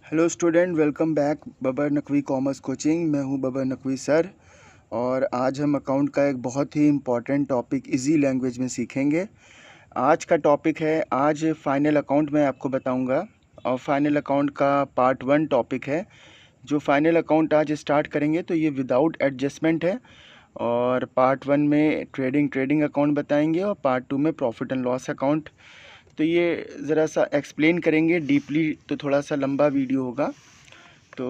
Hello student, welcome back Babar Naqvi commerce coaching. मैं हूं बबर Naqvi sir और आज हम अकाउंट का एक बहुत ही इम्पॉर्टेंट टॉपिक इजी लैंग्वेज में सीखेंगे। आज का टॉपिक है, आज फाइनल अकाउंट मैं आपको बताऊंगा और फाइनल अकाउंट का पार्ट 1 टॉपिक है। जो फाइनल अकाउंट आज स्टार्ट करेंगे तो ये विदाउट एडजस्टमेंट है और पार्ट 1 में ट्रेडिंग अकाउंट बताएंगे और पार्ट 2 में प्रॉफिट एंड लॉस अकाउंट। तो ये ज़रा सा एक्सप्लेन करेंगे डीपली, तो थोड़ा सा लंबा वीडियो होगा। तो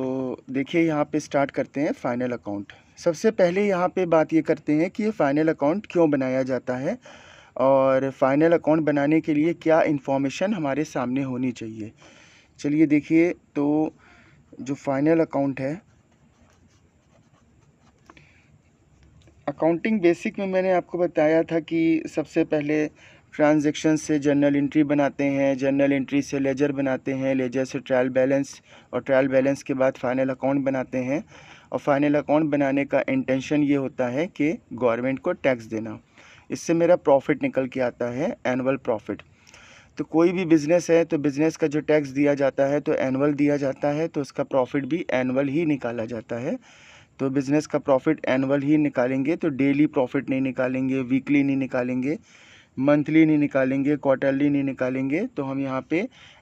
देखिए यहाँ पे स्टार्ट करते हैं फाइनल अकाउंट। सबसे पहले यहाँ पे बात ये करते हैं कि ये फाइनल अकाउंट क्यों बनाया जाता है और फाइनल अकाउंट बनाने के लिए क्या इन्फॉर्मेशन हमारे सामने होनी चाहिए। चलिए देखिए, तो जो फाइनल अकाउंट है, अकाउंटिंग बेसिक में मैंने आपको बताया था कि सबसे पहले ट्रांजैक्शन से जर्नल एंट्री बनाते हैं, जर्नल एंट्री से लेजर बनाते हैं, लेजर से ट्रायल बैलेंस और ट्रायल बैलेंस के बाद फाइनल अकाउंट बनाते हैं। और फाइनल अकाउंट बनाने का इंटेंशन ये होता है कि गवर्नमेंट को टैक्स देना। इससे मेरा प्रॉफिट निकल के आता है, एनुअल प्रॉफिट। तो कोई भी बिज़नेस है तो बिज़नेस का जो टैक्स दिया जाता है तो एनुअल दिया जाता है, तो उसका प्रॉफिट भी एनुअल ही निकाला जाता है। तो बिज़नेस का प्रॉफिट एनुअल ही निकालेंगे, तो डेली प्रॉफिट नहीं निकालेंगे, वीकली नहीं निकालेंगे, मंथली नहीं निकालेंगे, क्वार्टरली नहीं निकालेंगे, तो हम यहाँ पे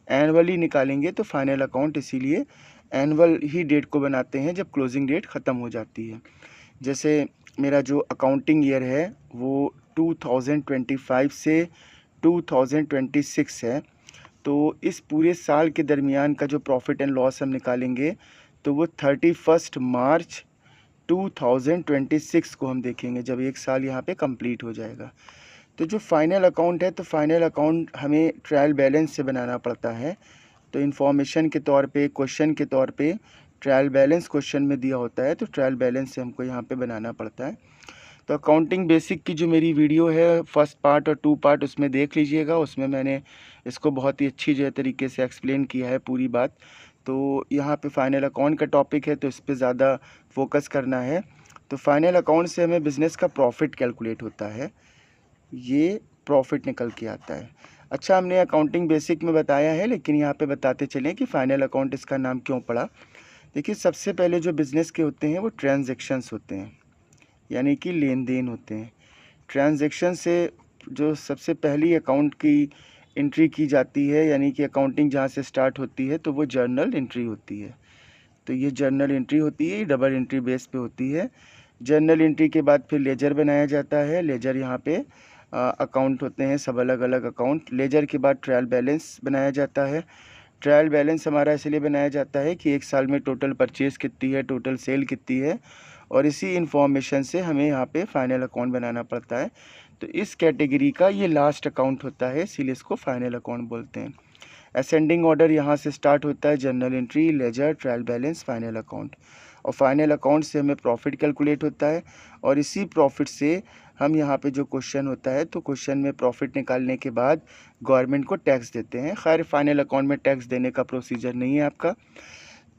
एनुअली निकालेंगे। तो फाइनल अकाउंट इसीलिए एनुअल ही डेट को बनाते हैं जब क्लोजिंग डेट ख़त्म हो जाती है। जैसे मेरा जो अकाउंटिंग ईयर है वो 2025 से 2026 है, तो इस पूरे साल के दरमियान का जो प्रॉफिट एंड लॉस हम निकालेंगे तो वो 31 मार्च 2026 को हम देखेंगे, जब एक साल यहाँ पे कंप्लीट हो जाएगा। तो जो फाइनल अकाउंट है, तो फाइनल अकाउंट हमें ट्रायल बैलेंस से बनाना पड़ता है। तो इन्फॉर्मेशन के तौर पे, क्वेश्चन के तौर पे ट्रायल बैलेंस क्वेश्चन में दिया होता है, तो ट्रायल बैलेंस से हमको यहाँ पे बनाना पड़ता है। तो अकाउंटिंग बेसिक की जो मेरी वीडियो है फर्स्ट पार्ट और 2 पार्ट, उसमें देख लीजिएगा। उसमें मैंने इसको बहुत ही अच्छी जो तरीके से एक्सप्लेन किया है पूरी बात। तो यहाँ पे फाइनल अकाउंट का टॉपिक है तो इस पर ज़्यादा फोकस करना है। तो फाइनल अकाउंट से हमें बिज़नेस का प्रॉफिट कैलकुलेट होता है, ये प्रॉफिट निकल के आता है। अच्छा, हमने अकाउंटिंग बेसिक में बताया है, लेकिन यहाँ पे बताते चलें कि फाइनल अकाउंट इसका नाम क्यों पड़ा। देखिए, सबसे पहले जो बिज़नेस के होते हैं वो ट्रांजैक्शंस होते हैं, यानी कि लेन देन होते हैं। ट्रांजैक्शन से जो सबसे पहली अकाउंट की एंट्री की जाती है, यानी कि अकाउंटिंग जहाँ से स्टार्ट होती है, तो वो जर्नल एंट्री होती है। तो ये जर्नल एंट्री होती है, डबल एंट्री बेस पे होती है। जर्नल एंट्री के बाद फिर लेजर बनाया जाता है। लेजर यहाँ पे अकाउंट होते हैं, सब अलग अलग अकाउंट। लेजर के बाद ट्रायल बैलेंस बनाया जाता है। ट्रायल बैलेंस हमारा इसलिए बनाया जाता है कि एक साल में टोटल परचेज़ कितनी है, टोटल सेल कितनी है, और इसी इंफॉर्मेशन से हमें यहाँ पे फाइनल अकाउंट बनाना पड़ता है। तो इस कैटेगरी का ये लास्ट अकाउंट होता है, इसीलिए इसको फाइनल अकाउंट बोलते हैं। असेंडिंग ऑर्डर यहाँ से स्टार्ट होता है, journal entry, ledger, trial balance, final account. और फाइनल अकाउंट से हमें प्रॉफिट कैलकुलेट होता है और इसी प्रॉफिट से हम यहाँ पे जो क्वेश्चन होता है, तो क्वेश्चन में प्रॉफिट निकालने के बाद गवर्नमेंट को टैक्स देते हैं। खैर, फाइनल अकाउंट में टैक्स देने का प्रोसीजर नहीं है आपका।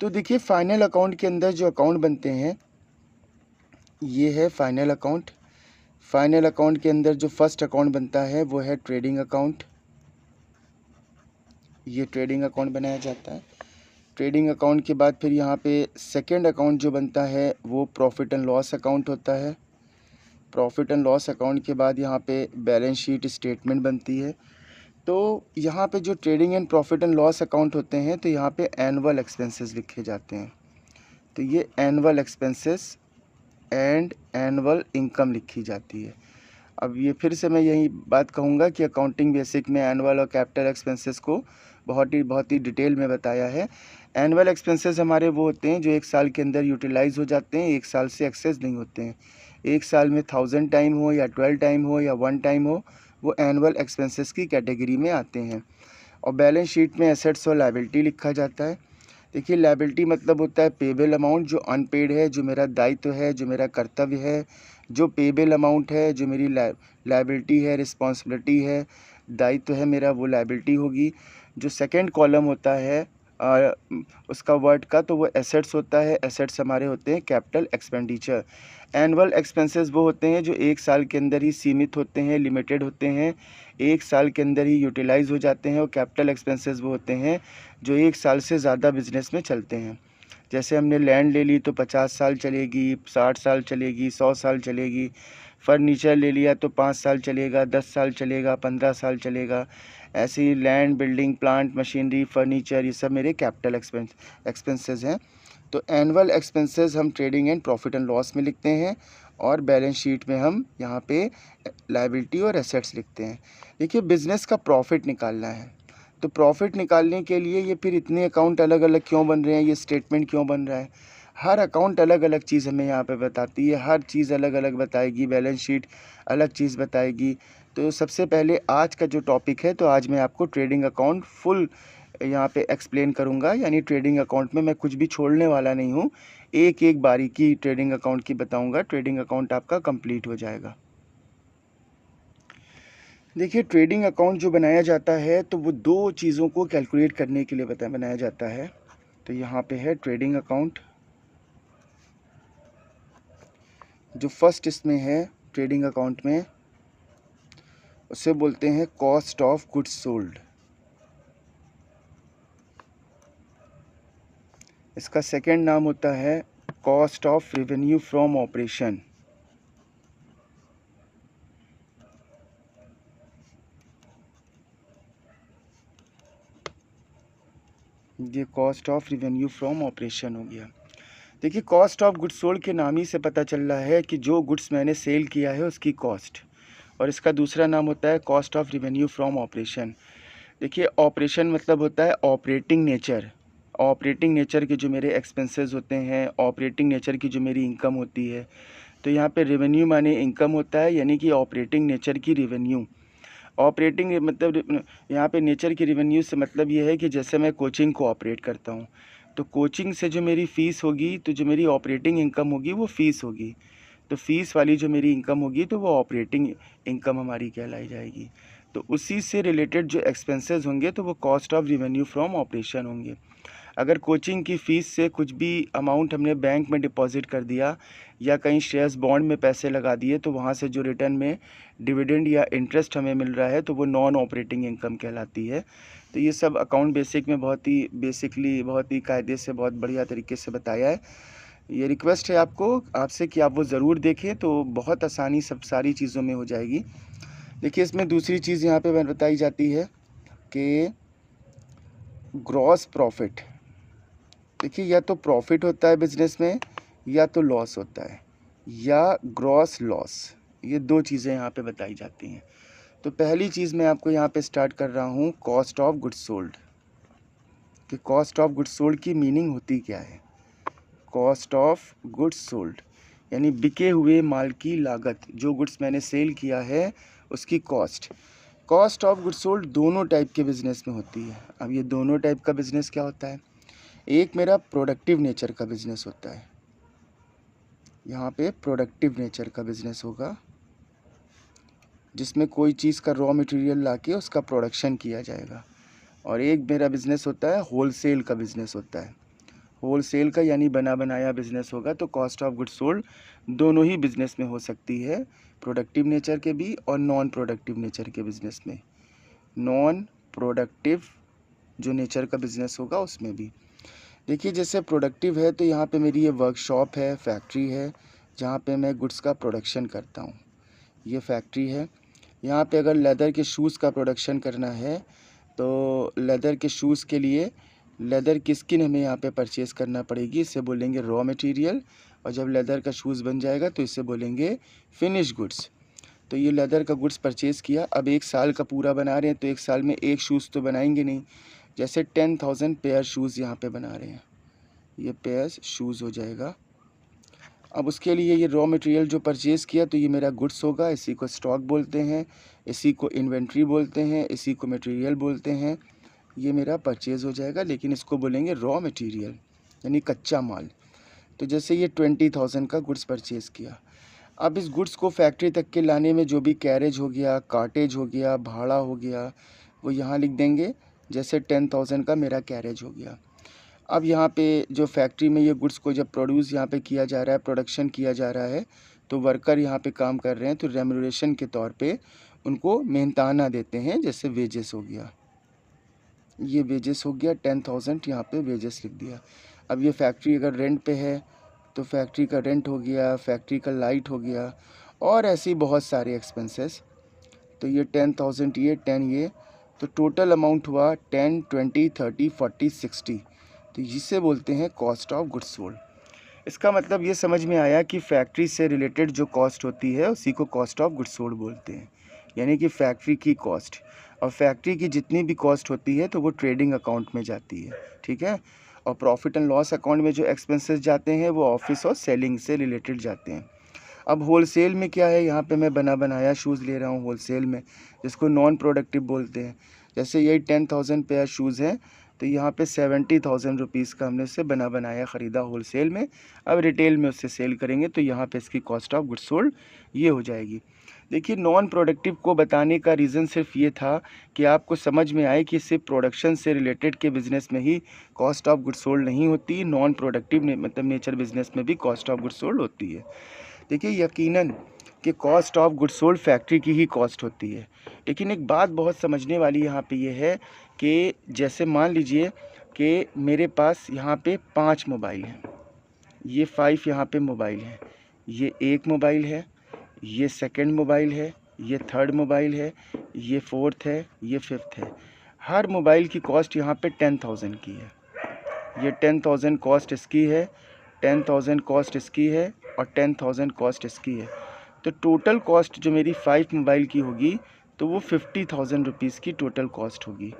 तो देखिए, फाइनल अकाउंट के अंदर जो अकाउंट बनते हैं ये है फाइनल अकाउंट। फाइनल अकाउंट के अंदर जो फर्स्ट अकाउंट बनता है वो है ट्रेडिंग अकाउंट। ये ट्रेडिंग अकाउंट बनाया जाता है। ट्रेडिंग अकाउंट के बाद फिर यहाँ पे सेकंड अकाउंट जो बनता है वो प्रॉफिट एंड लॉस अकाउंट होता है। प्रॉफिट एंड लॉस अकाउंट के बाद यहाँ पे बैलेंस शीट स्टेटमेंट बनती है। तो यहाँ पे जो trading and profit and loss account होते हैं, तो यहाँ पे एनुअल एक्सपेंसेस लिखे जाते हैं। तो ये annual expenses and annual income लिखी जाती है। अब ये फिर से मैं यही बात कहूँगा कि अकाउंटिंग बेसिक में एनुअल और कैपिटल एक्सपेंसेस को बहुत ही डिटेल में बताया है। एनुअल एक्सपेंसेस हमारे वो होते हैं जो एक साल के अंदर यूटिलाइज़ हो जाते हैं, एक साल से एक्सेस नहीं होते हैं। एक साल में 1000 टाइम हो या 12 टाइम हो या 1 टाइम हो, वो एनुअल एक्सपेंसेस की कैटेगरी में आते हैं। और बैलेंस शीट में एसेट्स और लायबिलिटी लिखा जाता है। देखिए, लायबिलिटी मतलब होता है पेबल अमाउंट, जो अनपेड है, जो मेरा दायित्व है, जो मेरा कर्तव्य है। जो पेबल अमाउंट है, जो मेरी लायबिलिटी है, रिस्पॉन्सिबिलिटी है, दायित्व है मेरा, वो लायबिलिटी होगी। जो सेकंड कॉलम होता है उसका वर्ड का, तो वो एसेट्स होता है। एसेट्स हमारे होते हैं कैपिटल एक्सपेंडिचर। एनुअल एक्सपेंसेस वो होते हैं जो एक साल के अंदर ही सीमित होते हैं, लिमिटेड होते हैं, एक साल के अंदर ही यूटिलाइज हो जाते हैं। और कैपिटल एक्सपेंसेस वो होते हैं जो एक साल से ज़्यादा बिजनेस में चलते हैं। जैसे हमने लैंड ले ली तो 50 साल चलेगी, 60 साल चलेगी, 100 साल चलेगी। फर्नीचर ले लिया तो 5 साल चलेगा, 10 साल चलेगा, 15 साल चलेगा। ऐसे ही land, building, plant, machinery, furniture, ये सब मेरे कैपिटल एक्सपेंसेस हैं। तो एनुअल एक्सपेंसेस हम trading and profit and loss में लिखते हैं, और बैलेंस शीट में हम यहाँ पे लायबिलिटी और एसेट्स लिखते हैं। देखिए, बिज़नेस का प्रॉफिट निकालना है, तो प्रॉफिट निकालने के लिए ये फिर इतने अकाउंट अलग अलग क्यों बन रहे हैं, ये स्टेटमेंट क्यों बन रहा है? हर अकाउंट अलग अलग चीज़ हमें यहाँ पे बताती है, हर चीज़ अलग अलग बताएगी, बैलेंस शीट अलग चीज़ बताएगी। तो सबसे पहले आज का जो टॉपिक है, तो आज मैं आपको ट्रेडिंग अकाउंट फुल यहाँ पे एक्सप्लेन करूँगा। यानी ट्रेडिंग अकाउंट में मैं कुछ भी छोड़ने वाला नहीं हूँ, एक एक बारीकी ट्रेडिंग अकाउंट की बताऊँगा। ट्रेडिंग अकाउंट आपका कंप्लीट हो जाएगा। देखिए, ट्रेडिंग अकाउंट जो बनाया जाता है, तो वो दो चीज़ों को कैलकुलेट करने के लिए बनाया जाता है। तो यहाँ पे है ट्रेडिंग अकाउंट। जो फर्स्ट इसमें है ट्रेडिंग अकाउंट में, उसे बोलते हैं कॉस्ट ऑफ गुड्स सोल्ड। इसका सेकंड नाम होता है cost of revenue from operation. ये cost of revenue from operation हो गया। देखिए, कॉस्ट ऑफ गुड्स सोल्ड के नाम ही से पता चल रहा है कि जो गुड्स मैंने सेल किया है उसकी कॉस्ट, और इसका दूसरा नाम होता है cost of revenue from operation. देखिए, ऑपरेशन मतलब होता है ऑपरेटिंग नेचर। ऑपरेटिंग नेचर के जो मेरे एक्सपेंसेस होते हैं, ऑपरेटिंग नेचर की जो मेरी इनकम होती है। तो यहाँ पे रेवेन्यू माने इनकम होता है, यानी कि ऑपरेटिंग नेचर की रेवेन्यू। ऑपरेटिंग मतलब यहाँ पे नेचर की रेवेन्यू से मतलब ये है कि जैसे मैं कोचिंग को ऑपरेट करता हूँ, तो कोचिंग से जो मेरी फ़ीस होगी, तो जो मेरी ऑपरेटिंग इनकम होगी वो फ़ीस होगी। तो फ़ीस वाली जो मेरी इनकम होगी, तो वो ऑपरेटिंग इनकम हमारी कहलाई जाएगी। तो उसी से रिलेटेड जो एक्सपेंसेस होंगे, तो वो cost of revenue from operation होंगे। अगर कोचिंग की फ़ीस से कुछ भी अमाउंट हमने बैंक में डिपॉजिट कर दिया, या कहीं शेयर्स बॉन्ड में पैसे लगा दिए, तो वहाँ से जो रिटर्न में डिविडेंड या इंटरेस्ट हमें मिल रहा है, तो वो नॉन ऑपरेटिंग इनकम कहलाती है। तो ये सब अकाउंट बेसिक में बहुत ही कायदे से, बहुत बढ़िया तरीके से बताया है। ये रिक्वेस्ट है आपसे कि आप वो ज़रूर देखें, तो बहुत आसानी सब सारी चीज़ों में हो जाएगी। देखिए, इसमें दूसरी चीज़ यहाँ पे बताई जाती है कि ग्रॉस प्रॉफिट। देखिए, या तो प्रॉफिट होता है बिज़नेस में, या तो लॉस होता है, या ग्रॉस लॉस। ये दो चीज़ें यहाँ पे बताई जाती हैं। तो पहली चीज़ मैं आपको यहाँ पे स्टार्ट कर रहा हूँ कॉस्ट ऑफ गुड्स सोल्ड। कि कॉस्ट ऑफ गुड्स सोल्ड की मीनिंग होती क्या है। कॉस्ट ऑफ गुड्स सोल्ड यानी बिके हुए माल की लागत, जो गुड्स मैंने सेल किया है उसकी cost. Cost of goods sold दोनों टाइप के बिज़नेस में होती है। अब ये दोनों टाइप का बिज़नेस क्या होता है? एक मेरा प्रोडक्टिव नेचर का बिज़नेस होता है, यहाँ पे प्रोडक्टिव नेचर का बिज़नेस होगा, जिसमें कोई चीज़ का रॉ मटेरियल लाके उसका प्रोडक्शन किया जाएगा। और एक मेरा बिज़नेस होता है होलसेल का बिज़नेस होता है। होलसेल का यानी बना बनाया बिज़नेस होगा। तो कॉस्ट ऑफ गुड्स सोल्ड दोनों ही बिज़नेस में हो सकती है, प्रोडक्टिव नेचर के भी और नॉन प्रोडक्टिव नेचर के बिज़नेस में। नॉन प्रोडक्टिव जो नेचर का बिज़नेस होगा उसमें भी। देखिए, जैसे प्रोडक्टिव है, तो यहाँ पे मेरी ये वर्कशॉप है, फैक्ट्री है, जहाँ पे मैं गुड्स का प्रोडक्शन करता हूँ। ये फैक्ट्री है। यहाँ पे अगर लेदर के शूज़ का प्रोडक्शन करना है, तो लेदर के शूज़ के लिए लेदर की स्किन हमें यहाँ पे परचेज़ करना पड़ेगी, इसे बोलेंगे रॉ मटेरियल। और जब लेदर का शूज़ बन जाएगा तो इसे बोलेंगे फिनिश गुड्स। तो ये लेदर का गुड्स परचेज़ किया। अब 1 साल का पूरा बना रहे हैं, तो 1 साल में एक शूज़ तो बनाएंगे नहीं। जैसे 10,000 पेयर शूज़ यहाँ पे बना रहे हैं, ये पेयर्स शूज़ हो जाएगा। अब उसके लिए ये रॉ मटेरियल जो परचेज़ किया, तो ये मेरा गुड्स होगा। इसी को स्टॉक बोलते हैं, इसी को इन्वेंट्री बोलते हैं, इसी को मटेरियल बोलते हैं। ये मेरा परचेज़ हो जाएगा, लेकिन इसको बोलेंगे रॉ मटेरियल यानी कच्चा माल। तो जैसे ये 20,000 का गुड्स परचेज़ किया। अब इस गुड्स को फैक्ट्री तक के लाने में जो भी कैरेज हो गया, कार्टेज हो गया, भाड़ा हो गया, वो यहाँ लिख देंगे। जैसे 10,000 का मेरा कैरेज हो गया। अब यहाँ पे जो फैक्ट्री में ये गुड्स को जब प्रोड्यूस यहाँ पे किया जा रहा है, प्रोडक्शन किया जा रहा है, तो वर्कर यहाँ पे काम कर रहे हैं, तो रेम्यूनरेशन के तौर पे उनको मेहनताना देते हैं, जैसे वेजेस हो गया, ये वेजेस हो गया 10,000, यहाँ पे वेजेस लिख दिया। अब ये फैक्ट्री अगर रेंट पे है तो फैक्ट्री का रेंट हो गया, फैक्ट्री का लाइट हो गया, और ऐसी बहुत सारे एक्सपेंसेस। तो ये 10,000, ये 10, ये तो टोटल अमाउंट हुआ 10, 20, 30, 40, 60। तो जिसे बोलते हैं कॉस्ट ऑफ गुड्स सोल्ड। इसका मतलब ये समझ में आया कि फैक्ट्री से रिलेटेड जो कॉस्ट होती है उसी को कॉस्ट ऑफ गुड्स सोल्ड बोलते हैं, यानी कि फैक्ट्री की कॉस्ट। और फैक्ट्री की जितनी भी कॉस्ट होती है तो वो ट्रेडिंग अकाउंट में जाती है, ठीक है। और प्रॉफिट एंड लॉस अकाउंट में जो एक्सपेंसेस जाते हैं वो ऑफिस और सेलिंग से रिलेटेड जाते हैं। अब होलसेल में क्या है, यहाँ पे मैं बना बनाया शूज़ ले रहा हूँ होलसेल में, जिसको नॉन प्रोडक्टिव बोलते हैं। जैसे यही 10,000 पेयर शूज़ हैं, तो यहाँ पे 70,000 रुपीज़ का हमने उससे बना बनाया ख़रीदा होलसेल में। अब रिटेल में उससे सेल करेंगे तो यहाँ पे इसकी कॉस्ट ऑफ गुड्स सोल्ड ये हो जाएगी। देखिए, नॉन प्रोडक्टिव को बताने का रीज़न सिर्फ ये था कि आपको समझ में आए कि सिर्फ प्रोडक्शन से रिलेटेड के बिज़नेस में ही कॉस्ट ऑफ गुड्स सोल्ड नहीं होती, नॉन प्रोडक्टिव मतलब नेचर बिज़नेस में भी कॉस्ट ऑफ गुड्स सोल्ड होती है। देखिए, यकीनन कि cost of goods sold factory की ही कॉस्ट होती है, लेकिन एक बात बहुत समझने वाली यहाँ पे ये है कि जैसे मान लीजिए कि मेरे पास यहाँ पे 5 मोबाइल हैं, ये 5 यहाँ पे मोबाइल हैं, ये एक मोबाइल है, ये सेकंड मोबाइल है, ये थर्ड मोबाइल है, ये फोर्थ है, ये फिफ्थ है। हर मोबाइल की कॉस्ट यहाँ पे 10,000 की है। ये 10,000 कॉस्ट इसकी है, 10,000 कॉस्ट इसकी है, और 10,000 कॉस्ट इसकी है। तो टोटल कॉस्ट जो मेरी 5 मोबाइल की होगी तो वो 50,000 रुपीज़ की टोटल कॉस्ट होगी।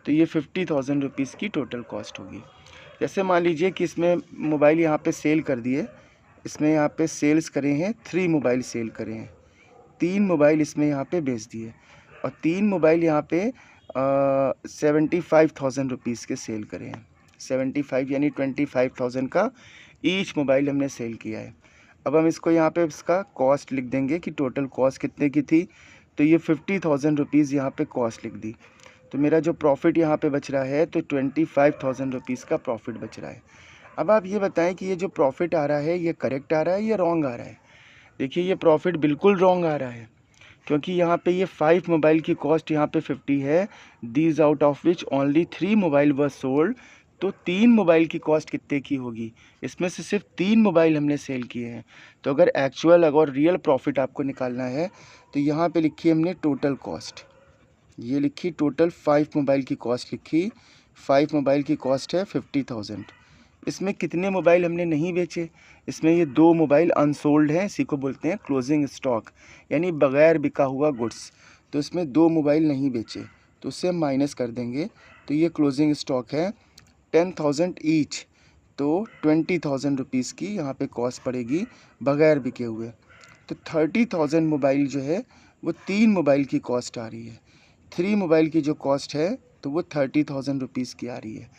तो ये 50,000 रुपीज़ की टोटल कॉस्ट होगी। जैसे मान लीजिए कि इसमें मोबाइल यहाँ पे सेल कर दिए, इसमें यहाँ पे सेल्स करे हैं, 3 मोबाइल सेल करे हैं, 3 मोबाइल इसमें यहाँ पे बेच दिए, और 3 मोबाइल यहाँ पे 75,000 रुपीज़ के सेल करे हैं। 75 यानी 25,000 का ईच मोबाइल हमने सेल किया है। अब हम इसको यहाँ पे इसका कॉस्ट लिख देंगे कि टोटल कॉस्ट कितने की थी, तो ये 50,000 रुपीज़ यहाँ पे कॉस्ट लिख दी। तो मेरा जो प्रॉफिट यहाँ पे बच रहा है तो 25,000 रुपीज़ का प्रॉफिट बच रहा है। अब आप ये बताएं कि ये जो प्रॉफिट आ रहा है ये करेक्ट आ रहा है या रॉन्ग आ रहा है। देखिए, ये प्रॉफिट बिल्कुल रॉन्ग आ रहा है, क्योंकि यहाँ पे ये 5 मोबाइल की कॉस्ट यहाँ पे 50 है, these out of which only 3 mobile were sold. तो 3 मोबाइल की कॉस्ट कितने की होगी, इसमें से सिर्फ 3 मोबाइल हमने सेल किए हैं। तो अगर एक्चुअल अगर रियल प्रॉफिट आपको निकालना है तो यहाँ पे लिखी हमने टोटल कॉस्ट, ये लिखी टोटल 5 मोबाइल की कॉस्ट लिखी। 5 मोबाइल की कॉस्ट है 50,000। इसमें कितने मोबाइल हमने नहीं बेचे, इसमें ये 2 मोबाइल अनसोल्ड हैं, इसी को बोलते हैं क्लोजिंग स्टॉक, यानी बगैर बिका हुआ गुड्स। तो इसमें 2 मोबाइल नहीं बेचे, तो उससे हम माइनस कर देंगे, तो ये क्लोजिंग स्टॉक है 10,000 ईच। तो 20,000 रुपीज़ की यहाँ पे कॉस्ट पड़ेगी बगैर बिके हुए। तो 30,000 मोबाइल जो है वो 3 मोबाइल की कॉस्ट आ रही है। 3 मोबाइल की जो कॉस्ट है तो वो 30,000 रुपीज़ की आ रही है।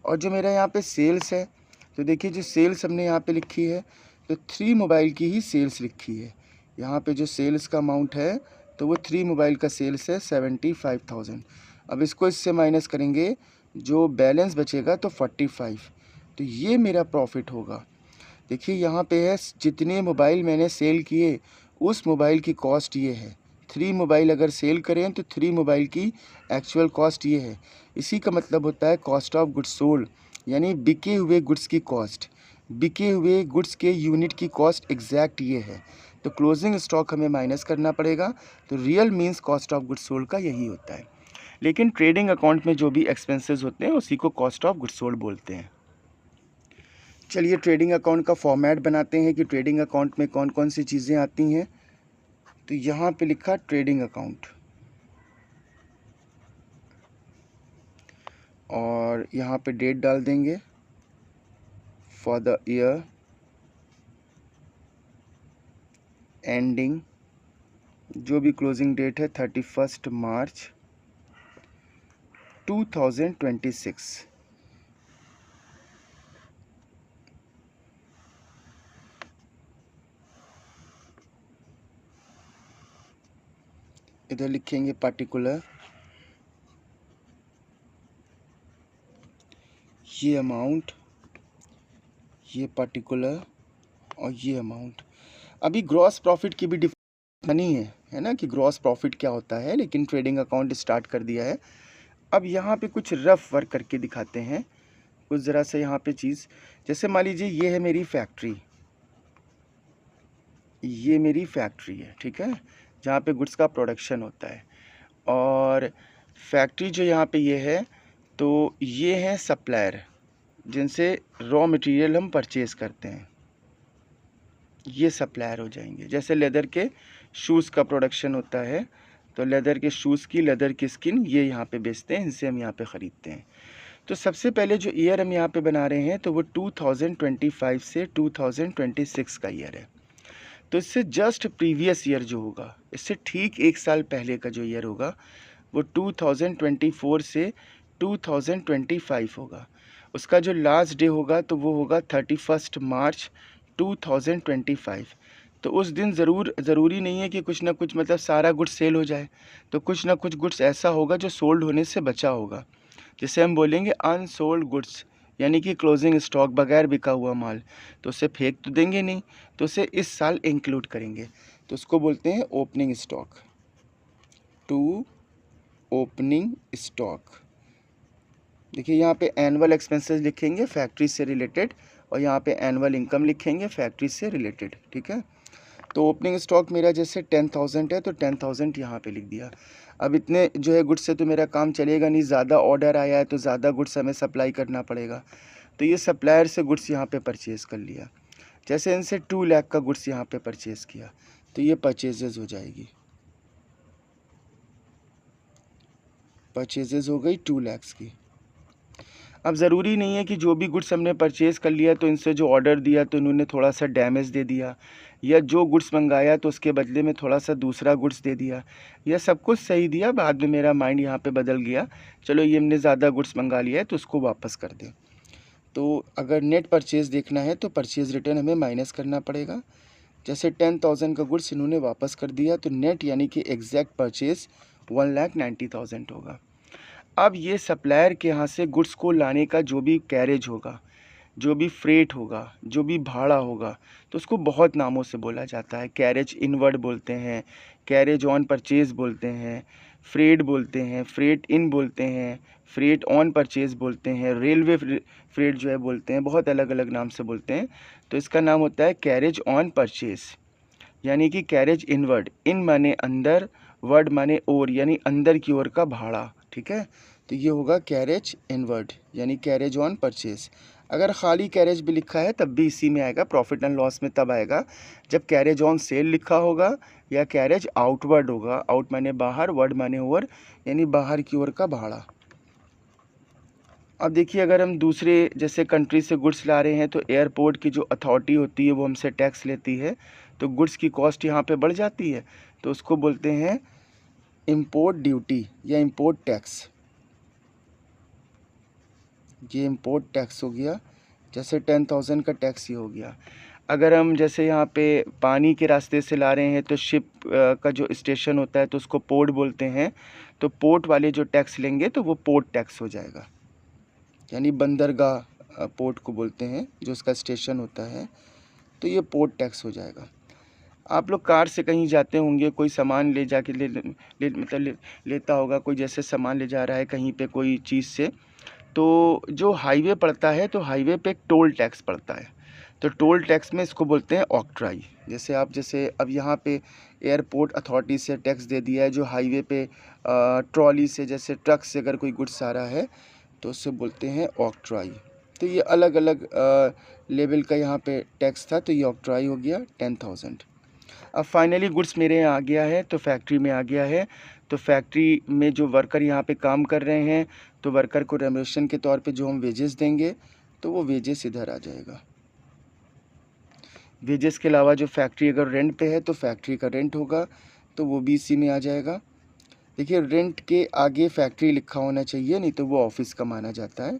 और जो मेरा यहाँ पे सेल्स है, तो देखिए जो सेल्स हमने यहाँ पे लिखी है तो 3 मोबाइल की ही सेल्स लिखी है। यहाँ पे जो सेल्स का अमाउंट है तो वो 3 मोबाइल का सेल्स है 75,000। अब इसको इससे माइनस करेंगे, जो बैलेंस बचेगा तो 45, तो ये मेरा प्रॉफिट होगा। देखिए यहाँ पे है जितने मोबाइल मैंने सेल किए उस मोबाइल की कॉस्ट ये है। 3 मोबाइल अगर सेल करें तो 3 मोबाइल की एक्चुअल कॉस्ट ये है। इसी का मतलब होता है कॉस्ट ऑफ गुड्स सोल्ड, यानी बिके हुए गुड्स की कॉस्ट, बिके हुए गुड्स के यूनिट की कॉस्ट एग्जैक्ट ये है। तो क्लोजिंग स्टॉक हमें माइनस करना पड़ेगा, तो real means cost of goods sold का यही होता है। लेकिन ट्रेडिंग अकाउंट में जो भी एक्सपेंसेस होते हैं उसी को कॉस्ट ऑफ गुड्स सोल्ड बोलते हैं। चलिए ट्रेडिंग अकाउंट का फॉर्मेट बनाते हैं कि ट्रेडिंग अकाउंट में कौन कौन सी चीज़ें आती हैं। तो यहाँ पे लिखा ट्रेडिंग अकाउंट, और यहाँ पे डेट डाल देंगे फॉर द ईयर एंडिंग, जो भी क्लोजिंग डेट है 31 मार्च 2026। इधर लिखेंगे पार्टिकुलर, ये अमाउंट ये पर्टिकुलर और ये अमाउंट। अभी ग्रॉस प्रॉफिट की भी डिफरेंस नहीं है ना, कि ग्रॉस प्रॉफिट क्या होता है, लेकिन ट्रेडिंग अकाउंट स्टार्ट कर दिया है। अब यहाँ पे कुछ रफ वर्क करके दिखाते हैं, कुछ ज़रा से यहाँ पे चीज़। जैसे मान लीजिए ये है मेरी फैक्ट्री, ये मेरी फैक्ट्री है, ठीक है, जहाँ पे गुड्स का प्रोडक्शन होता है। और फैक्ट्री जो यहाँ पे ये है, तो ये है सप्लायर जिनसे रॉ मटेरियल हम परचेज़ करते हैं, ये सप्लायर हो जाएंगे। जैसे लेदर के शूज़ का प्रोडक्शन होता है, तो लेदर के शूज़ की, लेदर की स्किन ये यहाँ पे बेचते हैं, इनसे हम यहाँ पे ख़रीदते हैं। तो सबसे पहले जो ईयर हम यहाँ पे बना रहे हैं, तो वो 2025 से 2026 का ईयर है। तो इससे जस्ट प्रीवियस ईयर जो होगा, इससे ठीक 1 साल पहले का जो ईयर होगा, वो 2024 से 2025 होगा। उसका जो लास्ट डे होगा, तो वो होगा 31 मार्च 2025। तो उस दिन ज़रूरी नहीं है कि कुछ ना कुछ, मतलब सारा गुड्स सेल हो जाए, तो कुछ ना कुछ गुड्स ऐसा होगा जो सोल्ड होने से बचा होगा, जिसे हम बोलेंगे अनसोल्ड गुड्स, यानी कि क्लोजिंग स्टॉक, बगैर बिका हुआ माल। तो उसे फेंक तो देंगे नहीं, तो उसे इस साल इंक्लूड करेंगे, तो उसको बोलते हैं opening stock, to opening stock. देखिए यहाँ पे एनुअल एक्सपेंसेस लिखेंगे फैक्ट्री से रिलेटेड, और यहाँ पे एनुअल इनकम लिखेंगे फैक्ट्री से रिलेटेड, ठीक है। तो ओपनिंग स्टॉक मेरा जैसे 10,000 है, तो 10,000 यहाँ पे लिख दिया। अब इतने जो है गुड्स से तो मेरा काम चलेगा नहीं, ज़्यादा ऑर्डर आया है तो ज़्यादा गुड्स हमें सप्लाई करना पड़ेगा, तो ये सप्लायर से गुड्स यहाँ पे परचेज़ कर लिया। जैसे इनसे 2 लाख का गुड्स यहाँ पे परचेज़ किया, तो ये परचेजेज़ हो जाएगी, परचेजेज़ हो गई 2 लाख की। अब ज़रूरी नहीं है कि जो भी गुड्स हमने परचेज़ कर लिया, तो इनसे जो ऑर्डर दिया तो इन्होंने थोड़ा सा डैमेज दे दिया, या जो गुड्स मंगाया तो उसके बदले में थोड़ा सा दूसरा गुड्स दे दिया, या सब कुछ सही दिया, बाद में मेरा माइंड यहाँ पे बदल गया, चलो ये हमने ज़्यादा गुड्स मंगा लिया है तो उसको वापस कर दें। तो अगर नेट परचेज़ देखना है, तो परचेज़ रिटर्न हमें माइनस करना पड़ेगा। जैसे 10,000 का गुड्स इन्होंने वापस कर दिया, तो नेट यानी कि एग्जैक्ट परचेज़ 1,90,000 होगा। अब ये सप्लायर के यहाँ से गुड्स को लाने का जो भी कैरेज होगा, जो भी फ्रेट होगा, जो भी भाड़ा होगा, तो उसको बहुत नामों से बोला जाता है। कैरेज इनवर्ड बोलते हैं, कैरेज ऑन परचेज़ बोलते हैं, फ्रेट बोलते हैं, फ्रेट इन बोलते हैं, फ्रेट ऑन परचेज़ बोलते हैं, रेलवे फ्रेट जो है बोलते हैं, बहुत अलग अलग नाम से बोलते हैं। तो इसका नाम होता है कैरेज ऑन परचेज़, यानी कि कैरेज इनवर्ड, इन माने अंदर, वर्ड माने ओर, यानी अंदर की ओर का भाड़ा, ठीक है। तो ये होगा कैरेज इनवर्ड, यानी कैरेज ऑन परचेज। अगर खाली कैरेज भी लिखा है तब भी इसी में आएगा, प्रॉफिट एंड लॉस में तब आएगा जब कैरेज ऑन सेल लिखा होगा या कैरेज आउटवर्ड होगा। आउट माने बाहर, वर्ड माने ओवर, यानी बाहर की ओर का भाड़ा। अब देखिए, अगर हम दूसरे जैसे कंट्री से गुड्स ला रहे हैं, तो एयरपोर्ट की जो अथॉरिटी होती है वो हमसे टैक्स लेती है, तो गुड्स की कॉस्ट यहाँ पे बढ़ जाती है, तो उसको बोलते हैं इंपोर्ट ड्यूटी या इंपोर्ट टैक्स। ये इंपोर्ट टैक्स हो गया, जैसे 10,000 का टैक्स ही हो गया। अगर हम जैसे यहाँ पे पानी के रास्ते से ला रहे हैं, तो शिप का जो स्टेशन होता है तो उसको पोर्ट बोलते हैं, तो पोर्ट वाले जो टैक्स लेंगे तो वो पोर्ट टैक्स हो जाएगा, यानी बंदरगाह पोर्ट को बोलते हैं जो उसका स्टेशन होता है, तो ये पोर्ट टैक्स हो जाएगा। आप लोग कार से कहीं जाते होंगे, कोई सामान ले जाके लेता होगा, कोई जैसे सामान ले जा रहा है कहीं पे कोई चीज़ से, तो जो हाईवे पड़ता है, तो हाईवे पे एक टोल टैक्स पड़ता है, तो टोल टैक्स में इसको बोलते हैं ऑक्ट्राई। जैसे अब यहाँ पे एयरपोर्ट अथॉरिटी से टैक्स दे दिया है, जो हाईवे पे ट्रॉली से, जैसे ट्रक से अगर कोई गुड्स आ रहा है तो उससे बोलते हैं ऑक्ट्राई। तो ये अलग अलग लेवल का यहाँ पे टैक्स था, तो ये ऑक्ट्राई हो गया 10,000। अब फाइनली गुड्स मेरे यहाँ आ गया है, तो फैक्ट्री में आ गया है, तो फैक्ट्री में जो वर्कर यहाँ पे काम कर रहे हैं, तो वर्कर को रेम्युनरेशन के तौर पे जो हम वेजेस देंगे, तो वो वेजेस इधर आ जाएगा। वेजेस के अलावा जो फैक्ट्री अगर रेंट पे है, तो फैक्ट्री का रेंट होगा, तो वो भी इसी में आ जाएगा। देखिए, रेंट के आगे फैक्ट्री लिखा होना चाहिए, नहीं तो वो ऑफिस का माना जाता है।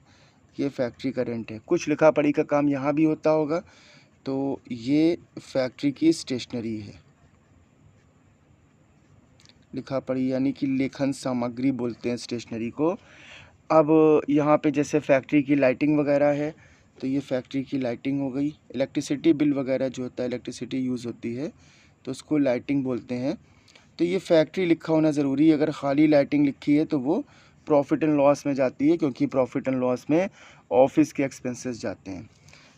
ये फैक्ट्री का रेंट है। कुछ लिखा पढ़ी का काम यहाँ भी होता होगा, तो ये फैक्ट्री की स्टेशनरी है। लिखा पढ़ी यानी कि लेखन सामग्री बोलते हैं स्टेशनरी को। अब यहाँ पे जैसे फैक्ट्री की लाइटिंग वगैरह है, तो ये फैक्ट्री की लाइटिंग हो गई। इलेक्ट्रिसिटी बिल वगैरह जो होता है, इलेक्ट्रिसिटी यूज़ होती है तो उसको लाइटिंग बोलते हैं। तो ये फैक्ट्री लिखा होना ज़रूरी है। अगर खाली लाइटिंग लिखी है तो वो प्रॉफिट एंड लॉस में जाती है, क्योंकि प्रॉफिट एंड लॉस में ऑफिस के एक्सपेंसेस जाते हैं।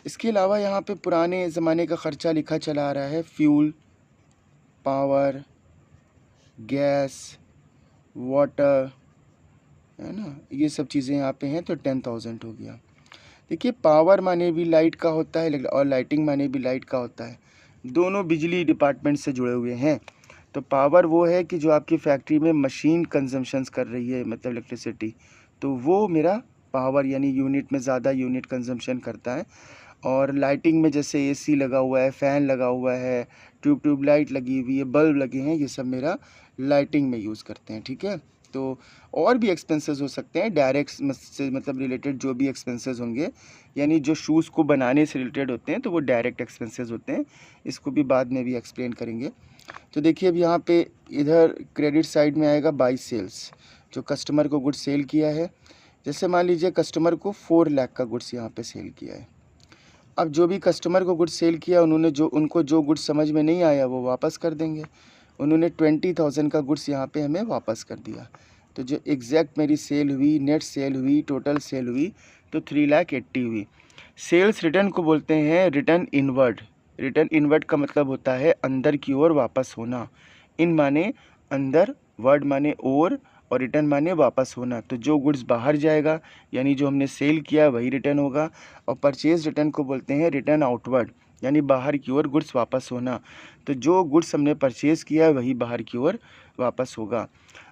इसके अलावा यहाँ पे पुराने ज़माने का ख़र्चा लिखा चला आ रहा है, फ्यूल, पावर, गैस, वाटर, है ना, ये सब चीज़ें यहाँ पे हैं। तो 10,000 हो गया। देखिए पावर माने भी लाइट का होता है और लाइटिंग माने भी लाइट का होता है, दोनों बिजली डिपार्टमेंट से जुड़े हुए हैं। तो पावर वो है कि जो आपकी फैक्ट्री में मशीन कंजम्पशंस कर रही है, मतलब इलेक्ट्रिसिटी, तो वो मेरा पावर यानी यूनिट में ज़्यादा यूनिट कंजम्पशन करता है। और लाइटिंग में जैसे एसी लगा हुआ है, फ़ैन लगा हुआ है, ट्यूब लाइट लगी हुई है, बल्ब लगे हैं, ये सब मेरा लाइटिंग में यूज़ करते हैं। ठीक है, तो और भी एक्सपेंसेस हो सकते हैं डायरेक्ट से, मतलब रिलेटेड जो भी एक्सपेंसेस होंगे, यानी जो शूज़ को बनाने से रिलेटेड होते हैं तो वो डायरेक्ट एक्सपेंसेस होते हैं। इसको भी बाद में भी एक्सप्लेन करेंगे। तो देखिए अब यहाँ पे इधर क्रेडिट साइड में आएगा बाई सेल्स, जो कस्टमर को गुड्स सेल किया है। जैसे मान लीजिए कस्टमर को 4 लाख का गुड्स यहाँ पे सेल किया है। अब जो भी कस्टमर को गुड्स सेल किया, उनको जो गुड्स समझ में नहीं आया वो वापस कर देंगे। उन्होंने 20,000 का गुड्स यहाँ पे हमें वापस कर दिया। तो जो एग्जैक्ट मेरी सेल हुई, नेट सेल हुई, टोटल सेल हुई, तो 3,80,000 हुई। सेल्स रिटर्न को बोलते हैं रिटर्न इनवर्ड। रिटर्न इनवर्ड का मतलब होता है अंदर की ओर वापस होना। इन माने अंदर, वर्ड माने और रिटर्न माने वापस होना। तो जो गुड्स बाहर जाएगा यानी जो हमने सेल किया वही रिटर्न होगा। और परचेज रिटर्न को बोलते हैं रिटर्न आउटवर्ड, यानी बाहर की ओर गुड्स वापस होना। तो जो गुड्स हमने परचेज़ किया है वही बाहर की ओर वापस होगा।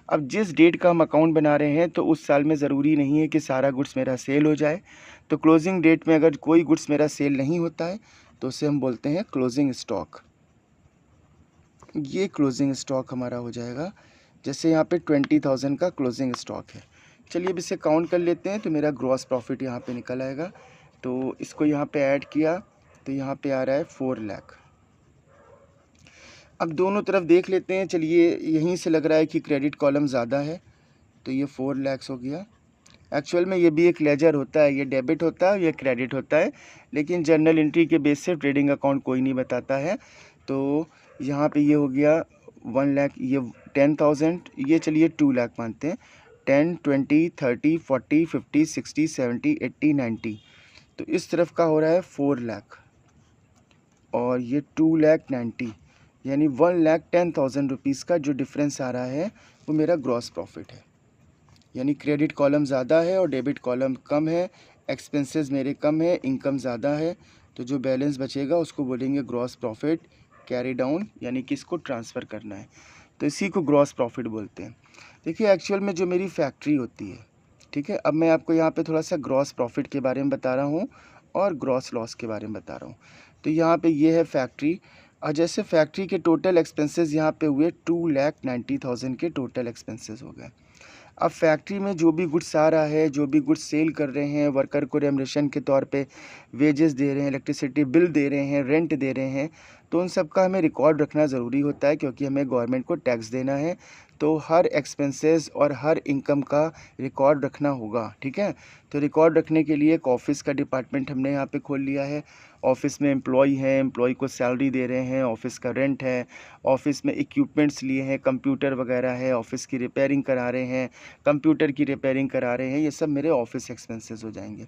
अब जिस डेट का हम अकाउंट बना रहे हैं तो उस साल में ज़रूरी नहीं है कि सारा गुड्स मेरा सेल हो जाए। तो क्लोजिंग डेट में अगर कोई गुड्स मेरा सेल नहीं होता है तो उसे हम बोलते हैं क्लोजिंग स्टॉक। ये क्लोजिंग स्टॉक हमारा हो जाएगा। जैसे यहाँ पे 20,000 का क्लोजिंग स्टॉक है। चलिए अब इसे काउंट कर लेते हैं। तो मेरा ग्रॉस प्रॉफिट यहाँ पे निकल आएगा। तो इसको यहाँ पे ऐड किया तो यहाँ पे आ रहा है 4 लाख। अब दोनों तरफ देख लेते हैं। चलिए यहीं से लग रहा है कि क्रेडिट कॉलम ज़्यादा है, तो ये 4 लाख हो गया। एक्चुअल में ये भी एक लेजर होता है, ये डेबिट होता है, ये क्रेडिट होता है, लेकिन जर्नल एंट्री के बेस से ट्रेडिंग अकाउंट कोई नहीं बताता है। तो यहाँ पे ये हो गया 1 लाख, ये 10,000, ये चलिए 2 लाख मानते हैं। 10, 20, 30, 40, 50, 60, 70, 80, 90। तो इस तरफ का हो रहा है 4 लाख और ये 2,90,000, यानी 1,10,000 रुपीज़ का जो डिफरेंस आ रहा है वो मेरा ग्रॉस प्रॉफिट है। यानी क्रेडिट कॉलम ज़्यादा है और डेबिट कॉलम कम है, एक्सपेंसेस मेरे कम है, इनकम ज़्यादा है। तो जो बैलेंस बचेगा उसको बोलेंगे ग्रॉस प्रॉफिट कैरी डाउन, यानी कि इसको ट्रांसफ़र करना है। तो इसी को ग्रॉस प्रॉफिट बोलते हैं। देखिए एक्चुअल में जो मेरी फैक्ट्री होती है, ठीक है, अब मैं आपको यहाँ पे थोड़ा सा ग्रॉस प्रॉफिट के बारे में बता रहा हूँ और ग्रॉस लॉस के बारे में बता रहा हूँ। तो यहाँ पे ये है फैक्ट्री, और जैसे फैक्ट्री के टोटल एक्सपेंसेस यहाँ पे हुए 2,90,000 के टोटल एक्सपेंसेस हो गए। अब फैक्ट्री में जो भी गुड्स आ रहा है, जो भी गुड्स सेल कर रहे हैं, वर्कर को रेमरेशन के तौर पे वेजेस दे रहे हैं, इलेक्ट्रिसिटी बिल दे रहे हैं, रेंट दे रहे हैं, तो उन सब का हमें रिकॉर्ड रखना ज़रूरी होता है, क्योंकि हमें गवर्नमेंट को टैक्स देना है। तो हर एक्सपेंसेस और हर इनकम का रिकॉर्ड रखना होगा। ठीक है, तो रिकॉर्ड रखने के लिए एक ऑफिस का डिपार्टमेंट हमने यहाँ पे खोल लिया है। ऑफिस में एम्प्लॉय है, एम्प्लॉय को सैलरी दे रहे हैं, ऑफिस का रेंट है, ऑफिस में इक्विपमेंट्स लिए हैं, कंप्यूटर वगैरह है, ऑफिस की रिपेयरिंग करा रहे हैं, कंप्यूटर की रिपेयरिंग करा रहे हैं, ये सब मेरे ऑफिस एक्सपेंसेस हो जाएंगे।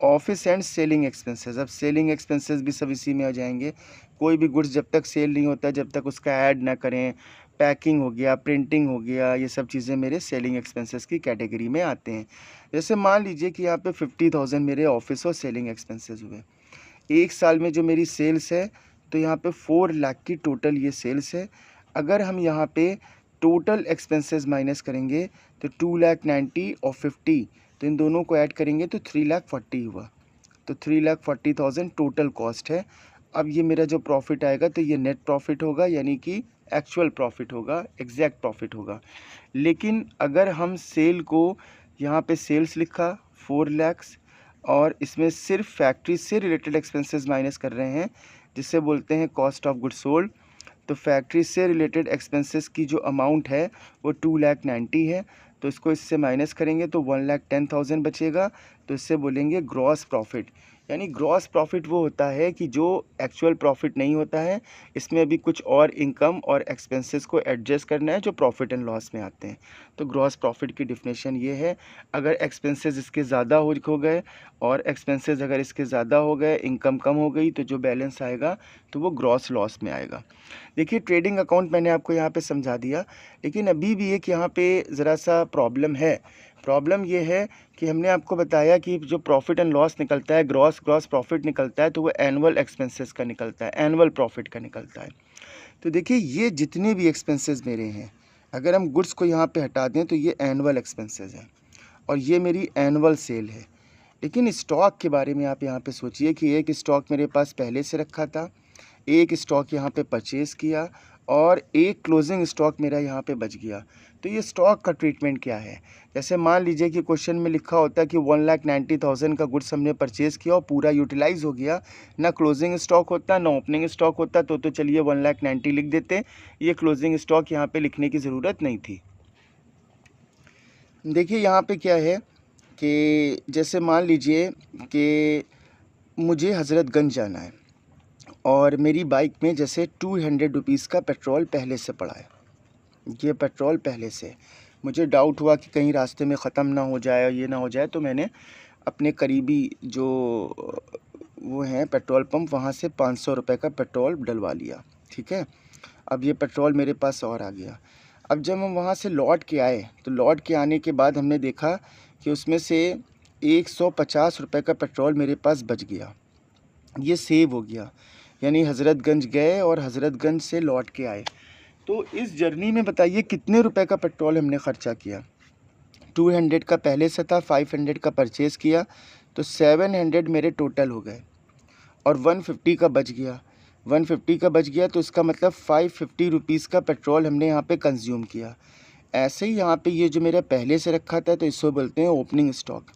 ऑफिस एंड सेलिंग एक्सपेंसेस, अब सेलिंग एक्सपेंसेस भी सब इसी में आ जाएंगे। कोई भी गुड्स जब तक सेल नहीं होता, जब तक उसका ऐड ना करें, पैकिंग हो गया, प्रिंटिंग हो गया, ये सब चीज़ें मेरे सेलिंग एक्सपेंसेस की कैटेगरी में आते हैं। जैसे मान लीजिए कि यहाँ पे 50,000 मेरे ऑफिस और सेलिंग एक्सपेंसेस हुए। एक साल में जो मेरी सेल्स है, तो यहाँ पे 4 लाख की टोटल ये सेल्स है। अगर हम यहाँ पे टोटल एक्सपेंसेस माइनस करेंगे तो 2,90,000 और 50, तो इन दोनों को ऐड करेंगे तो 3,40,000 हुआ। तो 3,40,000 टोटल कॉस्ट है। अब ये मेरा जो प्रॉफिट आएगा तो ये नेट प्रॉफिट होगा, यानी कि एक्चुअल प्रॉफिट होगा, एग्जैक्ट प्रॉफिट होगा। लेकिन अगर हम सेल को यहाँ पे सेल्स लिखा 4 लाख और इसमें सिर्फ फैक्ट्री से रिलेटेड एक्सपेंसेस माइनस कर रहे हैं, जिससे बोलते हैं कॉस्ट ऑफ गुड सोल्ड, तो फैक्ट्री से रिलेटेड एक्सपेंसेस की जो अमाउंट है वो 2,90,000 है। तो इसको इससे माइनस करेंगे तो 1,10,000 बचेगा, तो इससे बोलेंगे ग्रॉस प्रॉफिट, यानी ग्रॉस प्रॉफिट वो होता है कि जो एक्चुअल प्रॉफिट नहीं होता है, इसमें अभी कुछ और इनकम और एक्सपेंसेस को एडजस्ट करना है जो प्रॉफिट एंड लॉस में आते हैं। तो ग्रॉस प्रॉफिट की डेफिनेशन ये है, अगर एक्सपेंसेस इसके ज़्यादा हो गए और एक्सपेंसेस अगर इसके ज़्यादा हो गए, इनकम कम हो गई, तो जो बैलेंस आएगा तो वो ग्रॉस लॉस में आएगा। देखिए ट्रेडिंग अकाउंट मैंने आपको यहाँ पे समझा दिया, लेकिन अभी भी एक यहाँ पे ज़रा सा प्रॉब्लम है। प्रॉब्लम ये है कि हमने आपको बताया कि जो प्रॉफिट एंड लॉस निकलता है, ग्रॉस प्रॉफिट निकलता है, तो वो एनुअल एक्सपेंसेस का निकलता है, एनुअल प्रॉफिट का निकलता है। तो देखिए ये जितने भी एक्सपेंसेस मेरे हैं, अगर हम गुड्स को यहाँ पे हटा दें तो ये एनुअल एक्सपेंसेस हैं और ये मेरी एनुअल सेल है। लेकिन स्टॉक के बारे में आप यहाँ पे सोचिए कि एक स्टॉक मेरे पास पहले से रखा था, एक स्टॉक यहाँ पे परचेज़ किया और एक क्लोजिंग स्टॉक मेरा यहाँ पे बच गया। तो ये स्टॉक का ट्रीटमेंट क्या है? जैसे मान लीजिए कि क्वेश्चन में लिखा होता है कि 1,90,000 का गुड्स हमने परचेज़ किया और पूरा यूटिलाइज़ हो गया, ना क्लोजिंग स्टॉक होता ना ओपनिंग स्टॉक होता, तो चलिए 1,90,000 लिख देते। ये क्लोजिंग स्टॉक यहाँ पे लिखने की ज़रूरत नहीं थी। देखिए यहाँ पे क्या है कि जैसे मान लीजिए कि मुझे हज़रतगंज जाना है और मेरी बाइक में जैसे 200 रुपीज़ का पेट्रोल पहले से पड़ा है। ये पेट्रोल पहले से, मुझे डाउट हुआ कि कहीं रास्ते में ख़त्म ना हो जाए, ये ना हो जाए, तो मैंने अपने करीबी जो वो हैं पेट्रोल पंप, वहाँ से 500 रुपये का पेट्रोल डलवा लिया। ठीक है, अब ये पेट्रोल मेरे पास और आ गया। अब जब हम वहाँ से लौट के आए, तो लौट के आने के बाद हमने देखा कि उसमें से 150 रुपये का पेट्रोल मेरे पास बच गया, ये सेव हो गया। यानी हज़रतगंज गए और हज़रतगंज से लौट के आए, तो इस जर्नी में बताइए कितने रुपए का पेट्रोल हमने ख़र्चा किया। 200 का पहले से था, 500 का परचेज़ किया, तो 700 मेरे टोटल हो गए और 150 का बच गया। 150 का बच गया तो इसका मतलब 550 रुपीज़ का पेट्रोल हमने यहाँ पे कंज्यूम किया। ऐसे ही यहाँ पे ये जो मेरा पहले से रखा था, तो इसको बोलते हैं ओपनिंग स्टॉक।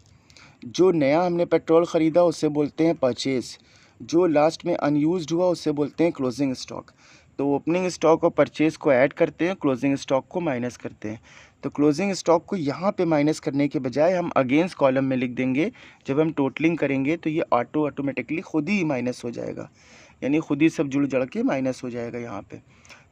जो नया हमने पेट्रोल ख़रीदा उसे बोलते हैं परचेज़। जो लास्ट में अनयूज्ड हुआ उसे बोलते हैं क्लोजिंग स्टॉक। तो ओपनिंग स्टॉक और परचेज़ को ऐड करते हैं, क्लोजिंग स्टॉक को माइनस करते हैं। तो क्लोजिंग स्टॉक को यहाँ पे माइनस करने के बजाय हम अगेंस्ट कॉलम में लिख देंगे। जब हम टोटलिंग करेंगे तो ये ऑटोमेटिकली खुद ही माइनस हो जाएगा, यानी खुद ही सब जुड़ जड़ के माइनस हो जाएगा यहाँ पे।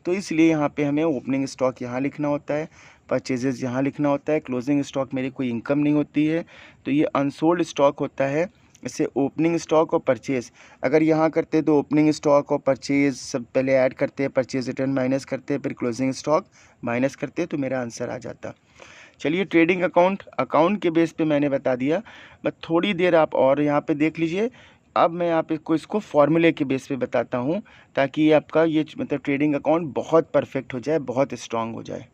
तो इसलिए यहाँ पे हमें ओपनिंग स्टॉक यहाँ लिखना होता है, परचेजेज़ यहाँ लिखना होता है। क्लोजिंग स्टॉक मेरी कोई इनकम नहीं होती है, तो ये अनसोल्ड स्टॉक होता है। इसे ओपनिंग स्टॉक और परचेज़ अगर यहाँ करते तो ओपनिंग स्टॉक और परचेज़ सब पहले ऐड करते हैं, परचेज़ रिटर्न माइनस करते हैं, फिर क्लोजिंग स्टॉक माइनस करते, तो मेरा आंसर आ जाता। चलिए ट्रेडिंग अकाउंट के बेस पे मैंने बता दिया, बस थोड़ी देर आप और यहाँ पे देख लीजिए। अब मैं आपको इसको फॉर्मूले के बेस पे बताता हूँ, ताकि ये आपका ये मतलब ट्रेडिंग अकाउंट बहुत परफेक्ट हो जाए, बहुत स्ट्रांग हो जाए।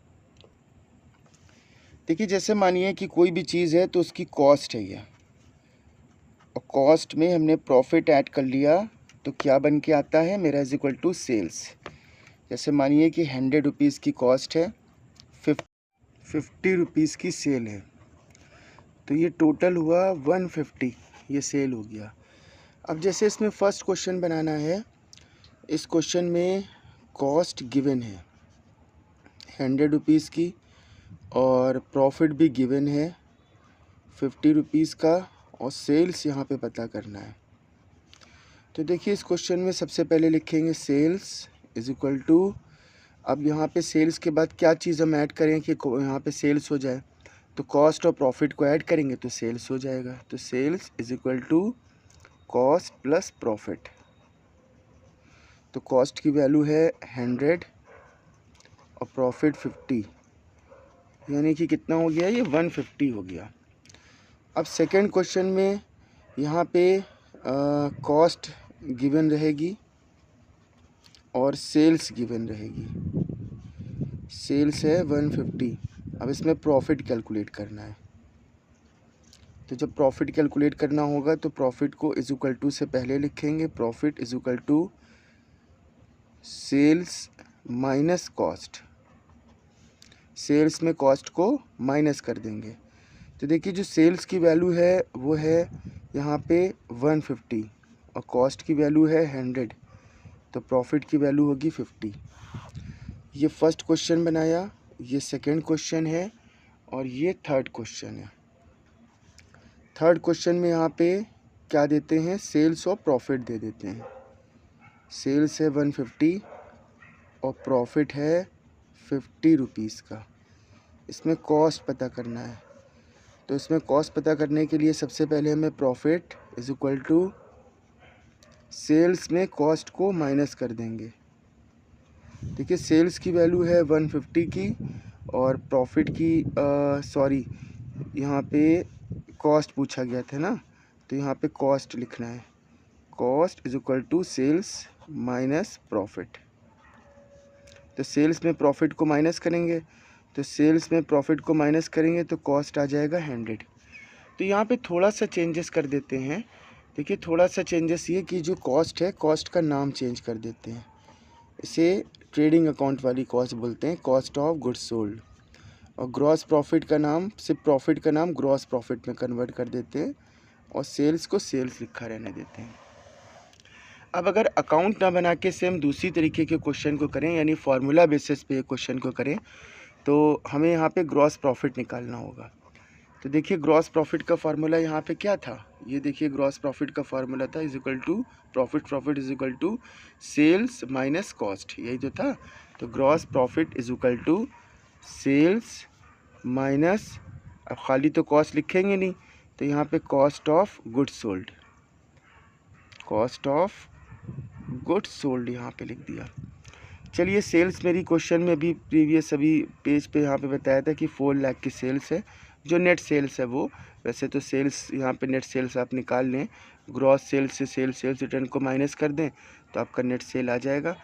देखिए जैसे मानिए कि कोई भी चीज़ है तो उसकी कॉस्ट है ये, और कॉस्ट में हमने प्रॉफिट ऐड कर लिया, तो क्या बन के आता है मेरा इज इक्वल टू सेल्स। जैसे मानिए कि 100 रुपीज़ की कॉस्ट है, 50 रुपीज़ की सेल है, तो ये टोटल हुआ 150, ये सेल हो गया। अब जैसे इसमें फर्स्ट क्वेश्चन बनाना है, इस क्वेश्चन में कॉस्ट गिवन है 100 रुपीज़ की और प्रॉफिट भी गिवन है 50 रुपीज़ का, और सेल्स यहाँ पे पता करना है। तो देखिए इस क्वेश्चन में सबसे पहले लिखेंगे सेल्स इज इक्वल टू, अब यहाँ पे सेल्स के बाद क्या चीज़ हम ऐड करें कि यहाँ पे सेल्स हो जाए, तो कॉस्ट और प्रॉफिट को ऐड करेंगे तो सेल्स हो जाएगा। तो sales is equal to cost plus profit. तो कॉस्ट की वैल्यू है 100 और प्रॉफिट 50, यानी कि कितना हो गया, ये 150 हो गया। अब सेकंड क्वेश्चन में यहाँ पे कॉस्ट गिवन रहेगी और सेल्स गिवन रहेगी। सेल्स है 150, अब इसमें प्रॉफिट कैलकुलेट करना है। तो जब प्रॉफिट कैलकुलेट करना होगा तो प्रॉफिट को इज इक्वल टू से पहले लिखेंगे, profit is equal to sales minus cost. Sales में कॉस्ट को माइनस कर देंगे। तो देखिए जो सेल्स की वैल्यू है वो है यहाँ पे 150 और कॉस्ट की वैल्यू है 100, तो प्रॉफिट की वैल्यू होगी 50। ये फर्स्ट क्वेश्चन बनाया, ये सेकंड क्वेश्चन है और ये थर्ड क्वेश्चन है। थर्ड क्वेश्चन में यहाँ पे क्या देते हैं, सेल्स और प्रॉफिट दे देते हैं। सेल्स है 150 और प्रॉफिट है 50 रुपीज़ का। इसमें कॉस्ट पता करना है, तो इसमें कॉस्ट पता करने के लिए सबसे पहले हमें profit is equal to sales में कॉस्ट को माइनस कर देंगे। देखिए सेल्स की वैल्यू है 150 की और प्रॉफिट की सॉरी यहाँ पे कॉस्ट पूछा गया था ना, तो यहाँ पे कॉस्ट लिखना है। Cost is equal to sales minus profit. तो सेल्स में प्रॉफिट को माइनस करेंगे, तो सेल्स में प्रॉफिट को माइनस करेंगे तो कॉस्ट आ जाएगा 100। तो यहाँ पे थोड़ा सा चेंजेस कर देते हैं। देखिए थोड़ा सा चेंजेस ये कि जो कॉस्ट है, कॉस्ट का नाम चेंज कर देते हैं। इसे ट्रेडिंग अकाउंट वाली कॉस्ट बोलते हैं, कॉस्ट ऑफ गुड्स सोल्ड। और ग्रॉस प्रॉफिट का नाम, सिर्फ प्रॉफिट का नाम ग्रॉस प्रॉफिट में कन्वर्ट कर देते हैं और सेल्स को सेल्स लिखा रहने देते हैं। अब अगर अकाउंट ना बना के से हम दूसरी तरीके के क्वेश्चन को करें, यानी फार्मूला बेसिस पे क्वेश्चन को करें, तो हमें यहाँ पे ग्रॉस प्रॉफिट निकालना होगा। तो देखिए ग्रॉस प्रॉफिट का फार्मूला यहाँ पे क्या था, ये देखिए ग्रॉस प्रॉफिट का फार्मूला था is equal to profit is equal to sales minus cost, यही तो था। तो gross profit is equal to sales minus, अब खाली तो कॉस्ट लिखेंगे नहीं, तो यहाँ पे cost of goods sold, cost of goods sold यहाँ पे लिख दिया। चलिए सेल्स मेरी क्वेश्चन में भी प्रीवियस अभी पेज पे यहाँ पे बताया था कि 4 लाख की सेल्स है, जो नेट सेल्स है वो। वैसे तो सेल्स यहाँ पे नेट सेल्स आप निकाल लें, ग्रॉस सेल्स से सेल्स रिटर्न को माइनस कर दें तो आपका नेट सेल आ जाएगा।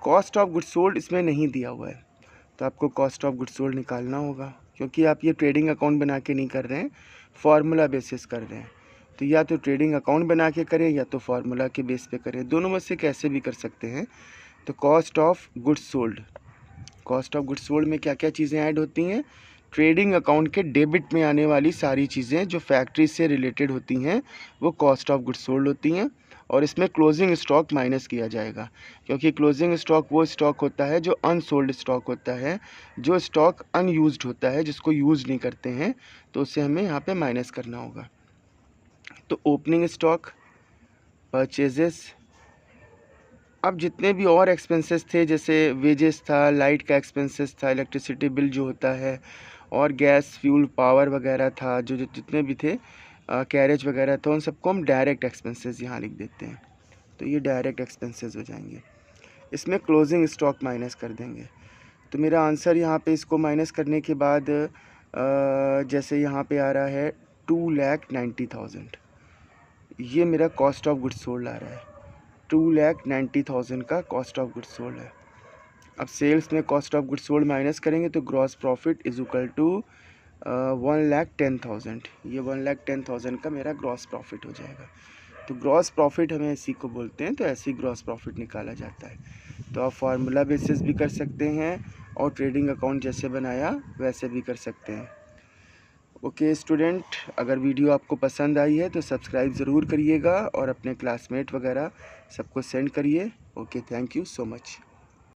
कॉस्ट ऑफ गुड्स सोल्ड इसमें नहीं दिया हुआ है, तो आपको कॉस्ट ऑफ गुड्स सोल्ड निकालना होगा, क्योंकि आप ये ट्रेडिंग अकाउंट बना के नहीं कर रहे हैं, फार्मूला बेसिस कर रहे हैं। तो या तो ट्रेडिंग अकाउंट बना के करें या तो फार्मूला के बेस पे करें, दोनों में से कैसे भी कर सकते हैं। तो cost of goods sold, cost of goods sold में क्या क्या चीज़ें ऐड होती हैं, ट्रेडिंग अकाउंट के डेबिट में आने वाली सारी चीज़ें जो फैक्ट्री से रिलेटेड होती हैं वो कॉस्ट ऑफ गुड्स सोल्ड होती हैं। और इसमें क्लोजिंग स्टॉक माइनस किया जाएगा, क्योंकि क्लोजिंग स्टॉक वो स्टॉक होता है जो अनसोल्ड स्टॉक होता है, जो स्टॉक अनयूज्ड होता है, जिसको यूज़ नहीं करते हैं, तो उसे हमें यहाँ पे माइनस करना होगा। तो ओपनिंग स्टॉक, परचेजेस, अब जितने भी और एक्सपेंसेस थे, जैसे वेजेस था, लाइट का एक्सपेंसेस था, इलेक्ट्रिसिटी बिल जो होता है, और गैस फ्यूल पावर वगैरह था, जो जितने भी थे, कैरेज वगैरह था, उन सबको हम डायरेक्ट एक्सपेंसेस यहाँ लिख देते हैं। तो ये डायरेक्ट एक्सपेंसेस हो जाएंगे। इसमें क्लोजिंग स्टॉक माइनस कर देंगे। तो मेरा आंसर यहाँ पे इसको माइनस करने के बाद जैसे यहाँ पे आ रहा है 2,90,000, ये मेरा कॉस्ट ऑफ गुड्स सोल्ड आ रहा है। 2,90,000 का कॉस्ट ऑफ गुड्स सोल्ड है। अब सेल्स में cost of goods sold minus करेंगे तो gross profit is equal to 1,10,000, ये 1,10,000 का मेरा ग्रॉस प्रॉफिट हो जाएगा। तो ग्रॉस प्रॉफिट हमें इसी को बोलते हैं, तो ऐसे ही ग्रॉस प्रॉफिट निकाला जाता है। तो आप फार्मूला बेसिस भी कर सकते हैं और ट्रेडिंग अकाउंट जैसे बनाया वैसे भी कर सकते हैं। ओके स्टूडेंट, अगर वीडियो आपको पसंद आई है तो सब्सक्राइब ज़रूर करिएगा और अपने क्लासमेट वगैरह सबको सेंड करिए। Okay, thank you so much.